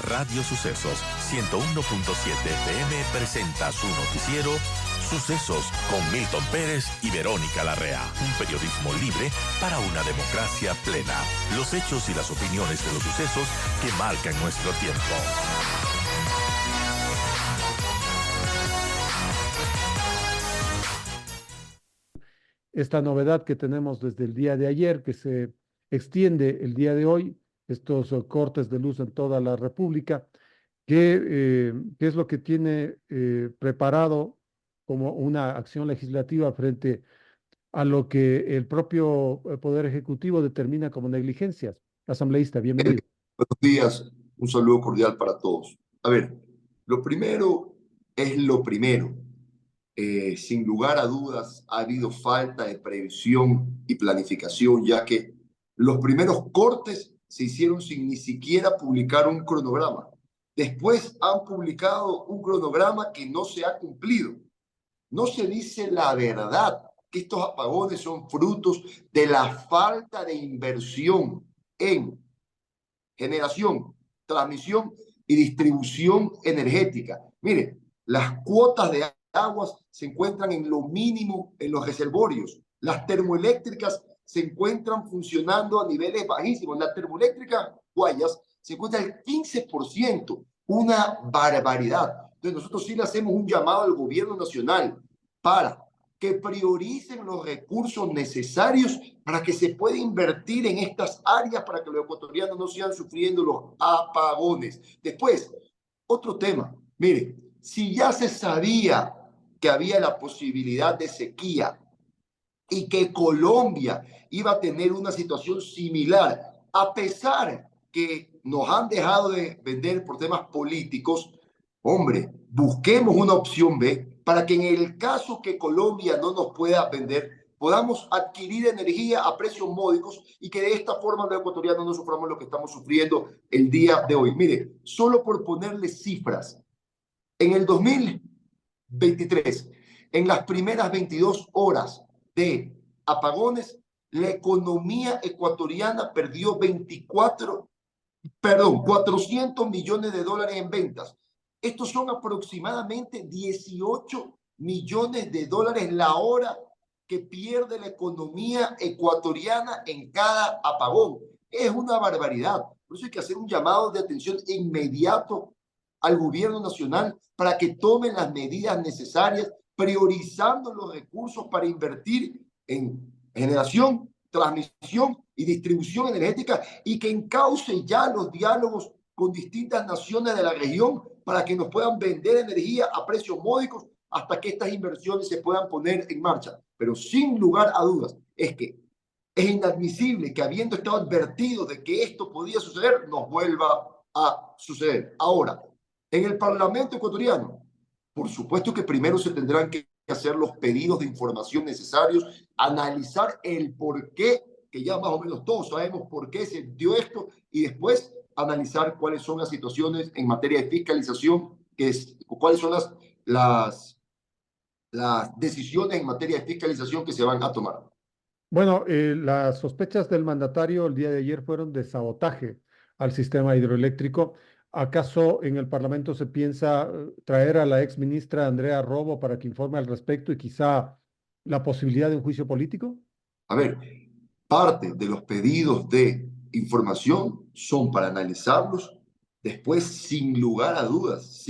Radio Sucesos 101.7 FM presenta su noticiero Sucesos con Milton Pérez y Verónica Larrea. Un periodismo libre para una democracia plena. Los hechos y las opiniones de los sucesos que marcan nuestro tiempo. Esta novedad que tenemos desde el día de ayer, que se extiende el día de hoy, estos cortes de luz en toda la República, ¿qué es lo que tiene preparado como una acción legislativa frente a lo que el propio Poder Ejecutivo determina como negligencias? Asambleísta, bienvenido. Buenos días, un saludo cordial para todos. A ver, lo primero es lo primero. Sin lugar a dudas, ha habido falta de previsión y planificación, ya que los primeros cortes se hicieron sin ni siquiera publicar un cronograma. Después han publicado un cronograma que no se ha cumplido. No se dice la verdad, que estos apagones son frutos de la falta de inversión en generación, transmisión y distribución energética. Mire, las cuotas de aguas se encuentran en lo mínimo en los reservorios. Las termoeléctricas se encuentran funcionando a niveles bajísimos. La termoeléctrica Guayas se encuentra al 15%, una barbaridad. Entonces nosotros sí le hacemos un llamado al gobierno nacional para que prioricen los recursos necesarios para que se pueda invertir en estas áreas para que los ecuatorianos no sigan sufriendo los apagones. Después, otro tema. Mire, si ya se sabía que había la posibilidad de sequía y que Colombia iba a tener una situación similar, a pesar que nos han dejado de vender por temas políticos, hombre, busquemos una opción B para que en el caso que Colombia no nos pueda vender, podamos adquirir energía a precios módicos y que de esta forma los ecuatorianos no suframos lo que estamos sufriendo el día de hoy. Mire, solo por ponerle cifras, en el 2023, en las primeras 22 horas de apagones, la economía ecuatoriana perdió 400 millones de dólares en ventas. Estos son aproximadamente 18 millones de dólares la hora que pierde la economía ecuatoriana en cada apagón. Es una barbaridad. Por eso hay que hacer un llamado de atención inmediato al gobierno nacional para que tomen las medidas necesarias, priorizando los recursos para invertir en generación, transmisión y distribución energética y que encauce ya los diálogos con distintas naciones de la región para que nos puedan vender energía a precios módicos hasta que estas inversiones se puedan poner en marcha. Pero sin lugar a dudas, es que es inadmisible que habiendo estado advertidos de que esto podía suceder, nos vuelva a suceder. Ahora, en el Parlamento ecuatoriano, por supuesto que primero se tendrán que hacer los pedidos de información necesarios, analizar el por qué, que ya más o menos todos sabemos por qué se dio esto, y después analizar cuáles son las situaciones en materia de fiscalización, cuáles son las decisiones en materia de fiscalización que se van a tomar. Bueno, las sospechas del mandatario el día de ayer fueron de sabotaje al sistema hidroeléctrico. ¿Acaso en el Parlamento se piensa traer a la ex ministra Andrea Robo para que informe al respecto y quizá la posibilidad de un juicio político? A ver, parte de los pedidos de información son para analizarlos. Después, sin lugar a dudas,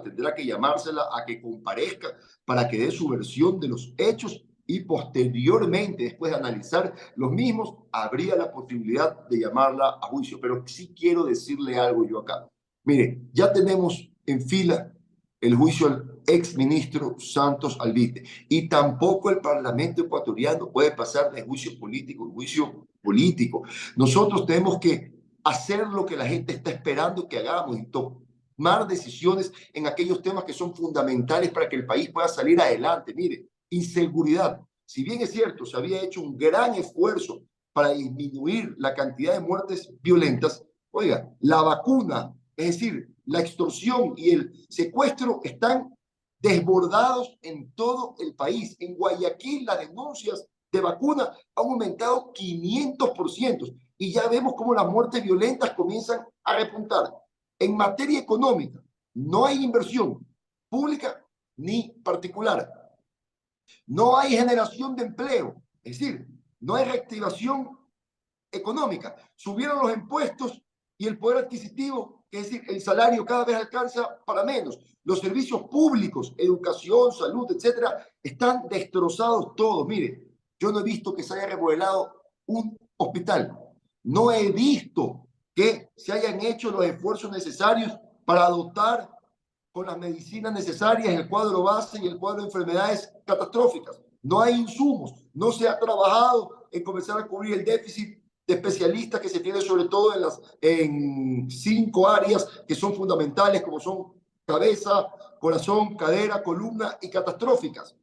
tendrá que llamársela a que comparezca para que dé su versión de los hechos y posteriormente, después de analizar los mismos, habría la posibilidad de llamarla a juicio. Pero sí quiero decirle algo yo acá. Mire, ya tenemos en fila el juicio al exministro Santos Alvite y tampoco el Parlamento ecuatoriano puede pasar de juicio político en juicio político. Nosotros tenemos que hacer lo que la gente está esperando que hagamos y tomar decisiones en aquellos temas que son fundamentales para que el país pueda salir adelante. Mire, inseguridad. Si bien es cierto, se había hecho un gran esfuerzo para disminuir la cantidad de muertes violentas, oiga, la vacuna, es decir, la extorsión y el secuestro están desbordados en todo el país. En Guayaquil las denuncias de vacuna han aumentado 500% y ya vemos cómo las muertes violentas comienzan a repuntar. En materia económica, no hay inversión pública ni particular. No hay generación de empleo, es decir, no hay reactivación económica. Subieron los impuestos y el poder adquisitivo, es decir, el salario cada vez alcanza para menos. Los servicios públicos, educación, salud, etcétera, están destrozados todos. Mire, yo no he visto que se haya remodelado un hospital. No he visto que se hayan hecho los esfuerzos necesarios para dotar con las medicinas necesarias el cuadro base y el cuadro de enfermedades catastróficas. No hay insumos, no se ha trabajado en comenzar a cubrir el déficit de especialistas que se tiene sobre todo en 5 áreas que son fundamentales, como son cabeza, corazón, cadera, columna y catastróficas.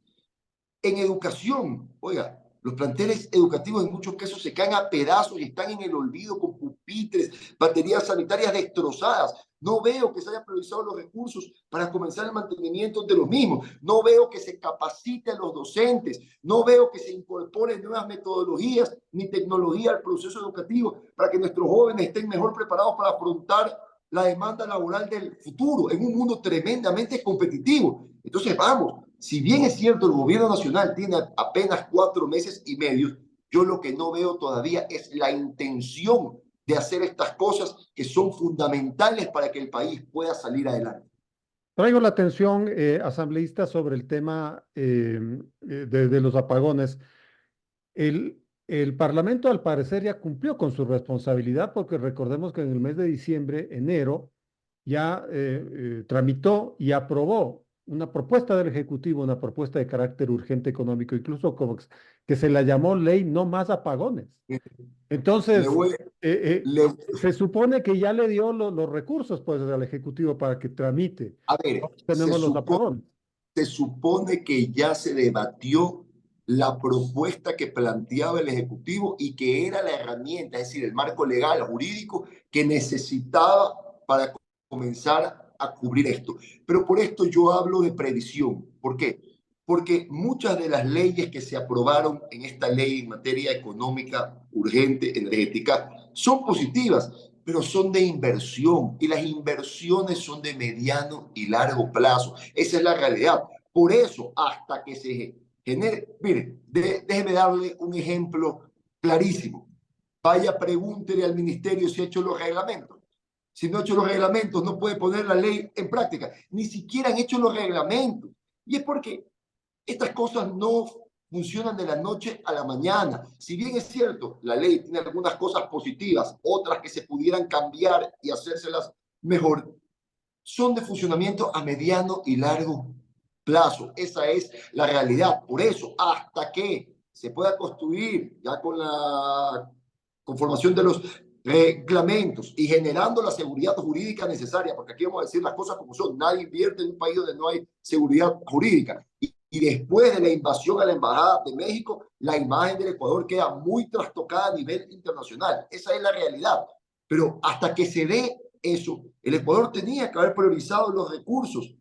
En educación, oiga, los planteles educativos en muchos casos se caen a pedazos y están en el olvido con pupitres, baterías sanitarias destrozadas. No veo que se hayan priorizado los recursos para comenzar el mantenimiento de los mismos. No veo que se capacite a los docentes. No veo que se incorporen nuevas metodologías ni tecnología al proceso educativo para que nuestros jóvenes estén mejor preparados para afrontar la demanda laboral del futuro en un mundo tremendamente competitivo. Entonces, vamos, si bien es cierto, el gobierno nacional tiene apenas 4 meses y medio, yo lo que no veo todavía es la intención de hacer estas cosas que son fundamentales para que el país pueda salir adelante. Traigo la atención, asambleísta, sobre el tema de los apagones. El Parlamento, al parecer, ya cumplió con su responsabilidad, porque recordemos que en el mes de diciembre, enero, ya tramitó y aprobó una propuesta del Ejecutivo, una propuesta de carácter urgente económico, incluso como que se la llamó Ley No Más Apagones. Entonces, se supone que ya le dio los recursos, pues, al Ejecutivo para que tramite. A ver, Tenemos los apagones. se supone que ya se debatió la propuesta que planteaba el Ejecutivo y que era la herramienta, es decir, el marco legal, jurídico, que necesitaba para comenzar a cubrir esto. Pero por esto yo hablo de previsión. ¿Por qué? Porque muchas de las leyes que se aprobaron en esta ley en materia económica urgente, energética, son positivas, pero son de inversión y las inversiones son de mediano y largo plazo. Esa es la realidad. Por eso, hasta que se genere, mire, déjeme darle un ejemplo clarísimo. Vaya, pregúntele al ministerio si ha hecho los reglamentos. Si no ha hecho los reglamentos, no puede poner la ley en práctica. Ni siquiera han hecho los reglamentos. Y es porque estas cosas no funcionan de la noche a la mañana. Si bien es cierto, la ley tiene algunas cosas positivas, otras que se pudieran cambiar y hacérselas mejor, son de funcionamiento a mediano y largo plazo. Esa es la realidad. Por eso, hasta que se pueda construir ya con la conformación de los reglamentos y generando la seguridad jurídica necesaria, porque aquí vamos a decir las cosas como son, nadie invierte en un país donde no hay seguridad jurídica. Y después de la invasión a la Embajada de México, la imagen del Ecuador queda muy trastocada a nivel internacional. Esa es la realidad. Pero hasta que se dé eso, el Ecuador tenía que haber priorizado los recursos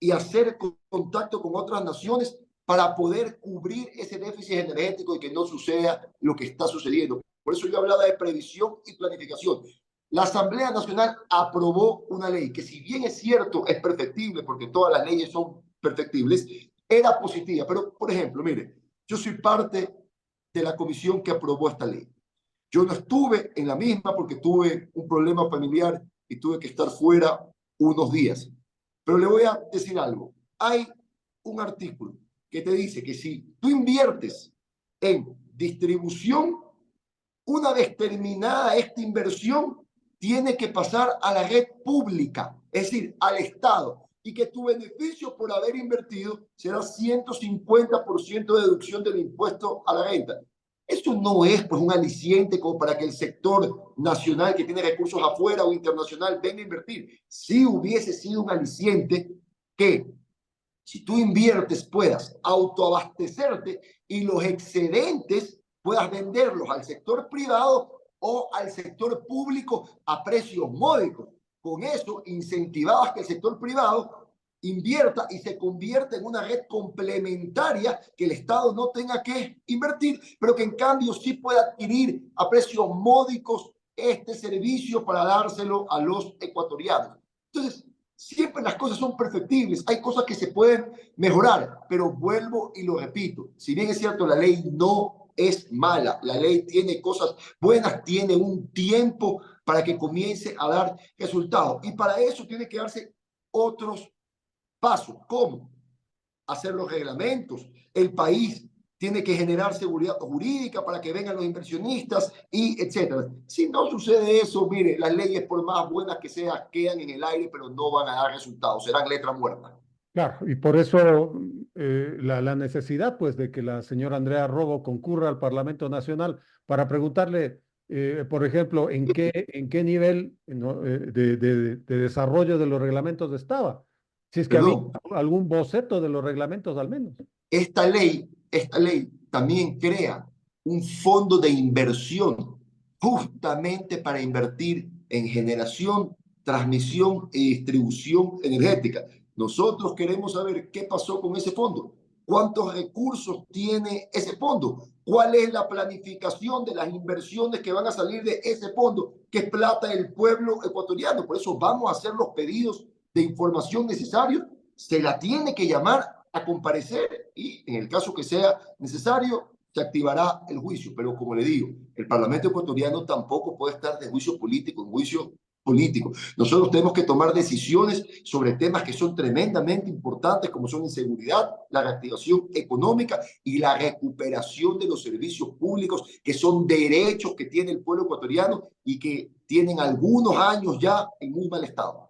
y hacer contacto con otras naciones para poder cubrir ese déficit energético y que no suceda lo que está sucediendo. Por eso yo hablaba de previsión y planificación. La Asamblea Nacional aprobó una ley que, si bien es cierto, es perfectible, porque todas las leyes son perfectibles, era positiva. Pero, por ejemplo, mire, yo soy parte de la comisión que aprobó esta ley. Yo no estuve en la misma porque tuve un problema familiar y tuve que estar fuera unos días. Pero le voy a decir algo. Hay un artículo que te dice que si tú inviertes en distribución, una vez terminada esta inversión, tiene que pasar a la red pública, es decir, al Estado, y que tu beneficio por haber invertido será 150% de deducción del impuesto a la renta. Eso no es, pues, un aliciente como para que el sector nacional que tiene recursos afuera o internacional venga a invertir. Si hubiese sido un aliciente que, si tú inviertes, puedas autoabastecerte y los excedentes puedas venderlos al sector privado o al sector público a precios módicos. Con eso incentivabas que el sector privado invierta y se convierta en una red complementaria que el Estado no tenga que invertir, pero que en cambio sí pueda adquirir a precios módicos este servicio para dárselo a los ecuatorianos. Entonces, siempre las cosas son perfectibles, hay cosas que se pueden mejorar, pero vuelvo y lo repito, si bien es cierto, la ley no es mala, la ley tiene cosas buenas, tiene un tiempo para que comience a dar resultados, y para eso tiene que darse otros pasos. ¿Cómo? Hacer los reglamentos. El país tiene que generar seguridad jurídica para que vengan los inversionistas y etcétera. Si no sucede eso, mire, las leyes por más buenas que sean quedan en el aire, pero no van a dar resultados, serán letra muerta. Claro, y por eso la necesidad, pues, de que la señora Andrea Robo concurra al Parlamento Nacional para preguntarle, por ejemplo, en qué nivel ¿no? De desarrollo de los reglamentos estaba. Si es que había Perdón, algún boceto de los reglamentos al menos. esta ley también crea un fondo de inversión justamente para invertir en generación, transmisión y distribución energética. Nosotros queremos saber qué pasó con ese fondo, cuántos recursos tiene ese fondo, cuál es la planificación de las inversiones que van a salir de ese fondo, que es plata del pueblo ecuatoriano. Por eso vamos a hacer los pedidos de información necesarios, se la tiene que llamar a comparecer y en el caso que sea necesario se activará el juicio. Pero como le digo, el Parlamento ecuatoriano tampoco puede estar de juicio político en juicio político. Nosotros tenemos que tomar decisiones sobre temas que son tremendamente importantes, como son inseguridad, la reactivación económica y la recuperación de los servicios públicos, que son derechos que tiene el pueblo ecuatoriano y que tienen algunos años ya en muy mal estado.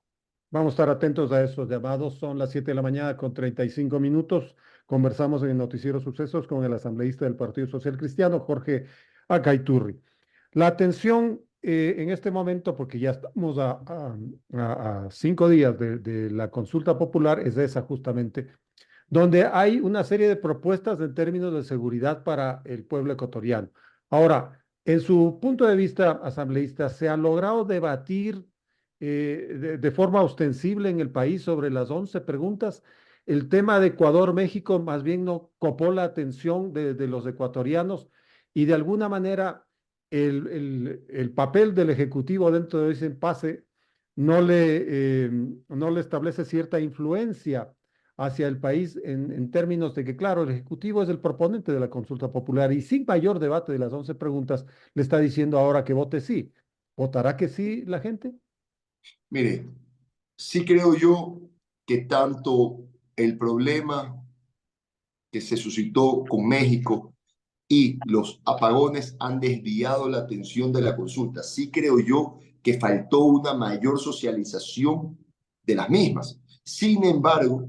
Vamos a estar atentos a esos llamados. Son las 7 de la mañana con 35 minutos. Conversamos en el Noticiero Sucesos con el asambleísta del Partido Social Cristiano, Jorge Acaiturri. La atención en este momento, porque ya estamos a 5 días de la consulta popular, es esa justamente, donde hay una serie de propuestas en términos de seguridad para el pueblo ecuatoriano. Ahora, en su punto de vista, asambleísta, ¿se ha logrado debatir de forma ostensible en el país sobre las 11 preguntas? El tema de Ecuador-México más bien no copó la atención de los ecuatorianos y de alguna manera el papel del Ejecutivo dentro de ese impasse no le establece cierta influencia hacia el país en términos de que, claro, el Ejecutivo es el proponente de la consulta popular y sin mayor debate de las 11 preguntas le está diciendo ahora que vote sí. ¿Votará que sí la gente? Mire, sí creo yo que tanto el problema que se suscitó con México y los apagones han desviado la atención de la consulta. Sí creo yo que faltó una mayor socialización de las mismas. Sin embargo,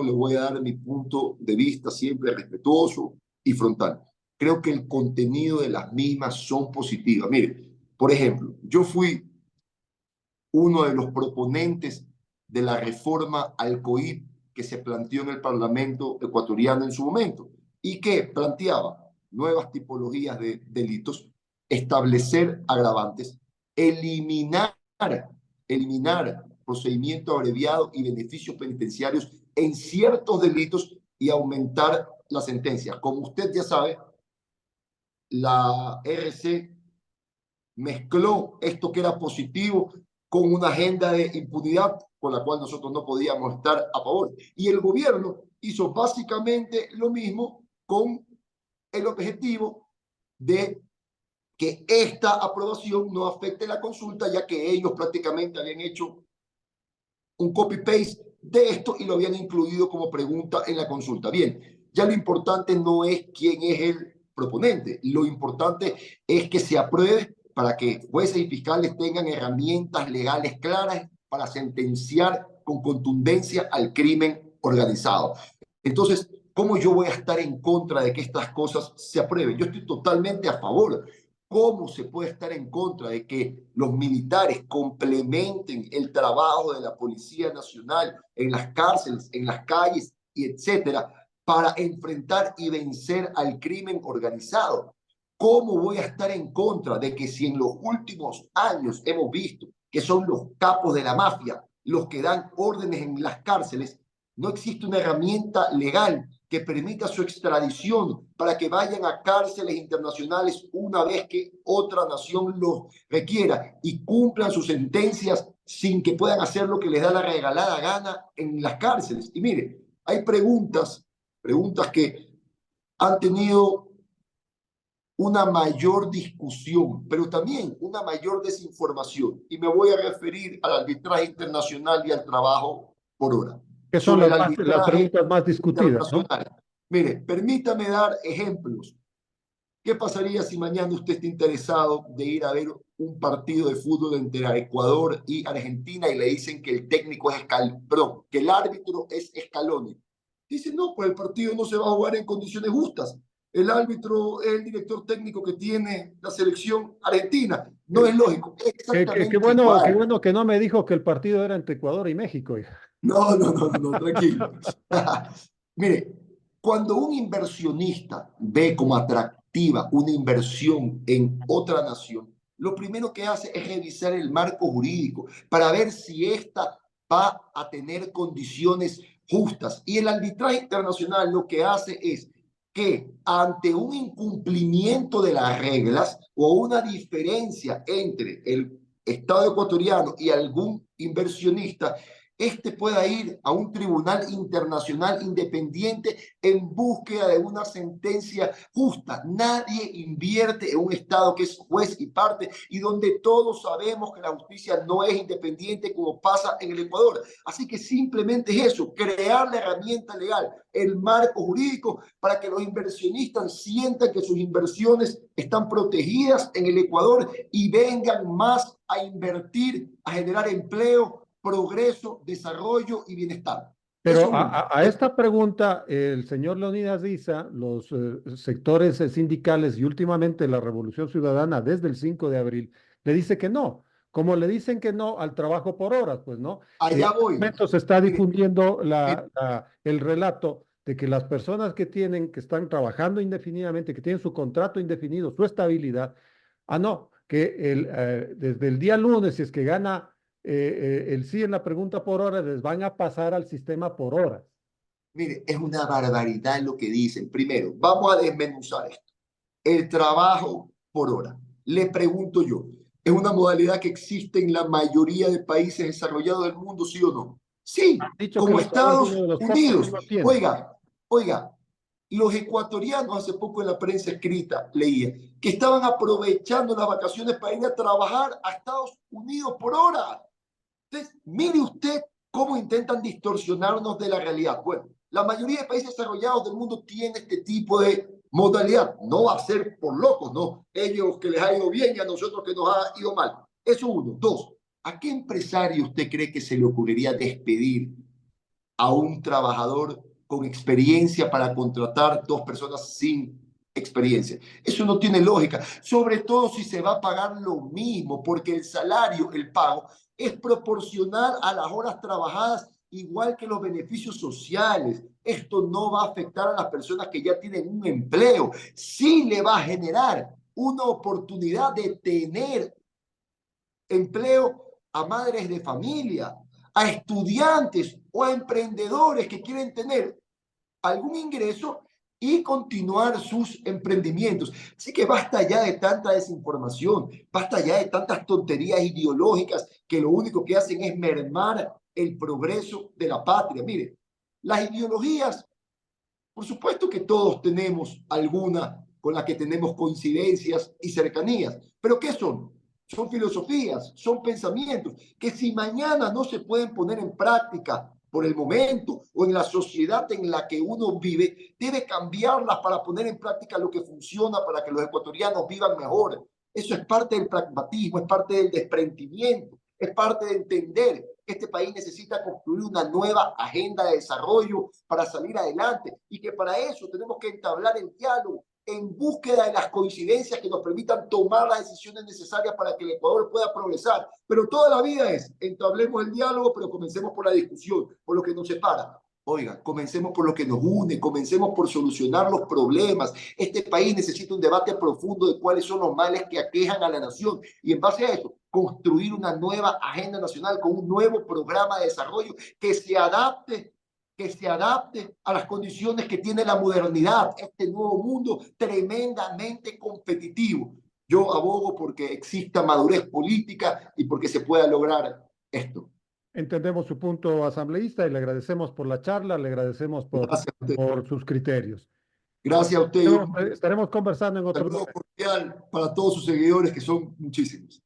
le voy a dar mi punto de vista siempre respetuoso y frontal. Creo que el contenido de las mismas son positivas. Mire, por ejemplo, yo fui uno de los proponentes de la reforma al COIP que se planteó en el Parlamento ecuatoriano en su momento y que planteaba nuevas tipologías de delitos, establecer agravantes, eliminar, eliminar procedimiento abreviado y beneficios penitenciarios en ciertos delitos y aumentar la sentencia. Como usted ya sabe, la RC mezcló esto que era positivo con una agenda de impunidad con la cual nosotros no podíamos estar a favor. Y el gobierno hizo básicamente lo mismo con el objetivo de que esta aprobación no afecte la consulta, ya que ellos prácticamente habían hecho un copy-paste de esto y lo habían incluido como pregunta en la consulta. Bien, ya lo importante no es quién es el proponente, lo importante es que se apruebe para que jueces y fiscales tengan herramientas legales claras para sentenciar con contundencia al crimen organizado. Entonces, ¿cómo yo voy a estar en contra de que estas cosas se aprueben? Yo estoy totalmente a favor. ¿Cómo se puede estar en contra de que los militares complementen el trabajo de la Policía Nacional en las cárceles, en las calles y etcétera, para enfrentar y vencer al crimen organizado? ¿Cómo voy a estar en contra de que si en los últimos años hemos visto que son los capos de la mafia los que dan órdenes en las cárceles, no existe una herramienta legal que permita su extradición para que vayan a cárceles internacionales una vez que otra nación los requiera y cumplan sus sentencias sin que puedan hacer lo que les da la regalada gana en las cárceles. Y mire, hay preguntas que han tenido una mayor discusión, pero también una mayor desinformación. Y me voy a referir al arbitraje internacional y al trabajo por hora. Que son Sobre el las arbitraje preguntas más discutidas, ¿no? internacional. Mire, permítame dar ejemplos. ¿Qué pasaría si mañana usted está interesado de ir a ver un partido de fútbol entre Ecuador y Argentina y le dicen que el técnico es perdón, que el árbitro es Scaloni? Dice, no, pues el partido no se va a jugar en condiciones justas. El árbitro es el director técnico que tiene la selección argentina. No es lógico. Exactamente Qué igual. bueno que no me dijo que el partido era entre Ecuador y México. No, tranquilo. Mire, cuando un inversionista ve como atractiva una inversión en otra nación, lo primero que hace es revisar el marco jurídico para ver si ésta va a tener condiciones justas. Y el arbitraje internacional lo que hace es que ante un incumplimiento de las reglas o una diferencia entre el Estado ecuatoriano y algún inversionista, este pueda ir a un tribunal internacional independiente en búsqueda de una sentencia justa. Nadie invierte en un Estado que es juez y parte y donde todos sabemos que la justicia no es independiente como pasa en el Ecuador. Así que simplemente es eso, crear la herramienta legal, el marco jurídico para que los inversionistas sientan que sus inversiones están protegidas en el Ecuador y vengan más a invertir, a generar empleo, progreso, desarrollo y bienestar. Pero a esta pregunta, el señor Leonidas Diza, los sectores sindicales y últimamente la Revolución Ciudadana desde el 5 de abril, le dice que no. Como le dicen que no al trabajo por horas, pues no. Allá voy. En este momento se está difundiendo el relato de que las personas que están trabajando indefinidamente, que tienen su contrato indefinido, su estabilidad, no, que desde el día lunes, si es que gana el sí en la pregunta por hora, les van a pasar al sistema por horas. Mire, es una barbaridad lo que dicen. Primero, vamos a desmenuzar esto. El trabajo por hora. Le pregunto yo, ¿es una modalidad que existe en la mayoría de países desarrollados del mundo, sí o no? Sí, como Estados Unidos. Oiga, los ecuatorianos hace poco en la prensa escrita leía que estaban aprovechando las vacaciones para ir a trabajar a Estados Unidos por hora. Entonces, mire usted cómo intentan distorsionarnos de la realidad. Bueno, la mayoría de países desarrollados del mundo tiene este tipo de modalidad. No va a ser por locos, ¿no? Ellos que les ha ido bien y a nosotros que nos ha ido mal. Eso uno. Dos, ¿a qué empresario usted cree que se le ocurriría despedir a un trabajador con experiencia para contratar dos personas sin experiencia? Eso no tiene lógica, sobre todo si se va a pagar lo mismo, porque el salario, el pago, es proporcional a las horas trabajadas, igual que los beneficios sociales. Esto no va a afectar a las personas que ya tienen un empleo. Sí le va a generar una oportunidad de tener empleo a madres de familia, a estudiantes o a emprendedores que quieren tener algún ingreso y continuar sus emprendimientos. Así que basta ya de tanta desinformación, basta ya de tantas tonterías ideológicas que lo único que hacen es mermar el progreso de la patria. Mire, las ideologías, por supuesto que todos tenemos alguna con la que tenemos coincidencias y cercanías, pero ¿qué son? Son filosofías, son pensamientos que si mañana no se pueden poner en práctica por el momento o en la sociedad en la que uno vive, debe cambiarlas para poner en práctica lo que funciona para que los ecuatorianos vivan mejor. Eso es parte del pragmatismo, es parte del desprendimiento, es parte de entender que este país necesita construir una nueva agenda de desarrollo para salir adelante y que para eso tenemos que entablar el diálogo en búsqueda de las coincidencias que nos permitan tomar las decisiones necesarias para que el Ecuador pueda progresar. Pero toda la vida es, entablemos el diálogo, pero comencemos por la discusión, por lo que nos separa. Oiga, comencemos por lo que nos une, comencemos por solucionar los problemas. Este país necesita un debate profundo de cuáles son los males que aquejan a la nación y en base a eso, construir una nueva agenda nacional con un nuevo programa de desarrollo que se adapte que se adapte a las condiciones que tiene la modernidad, este nuevo mundo tremendamente competitivo. Yo abogo porque exista madurez política y porque se pueda lograr esto. Entendemos su punto, asambleísta, y le agradecemos por la charla, le agradecemos Gracias a usted. por sus criterios. Gracias a usted. Estaremos conversando en Un otro saludo momento. cordial para todos sus seguidores, que son muchísimos.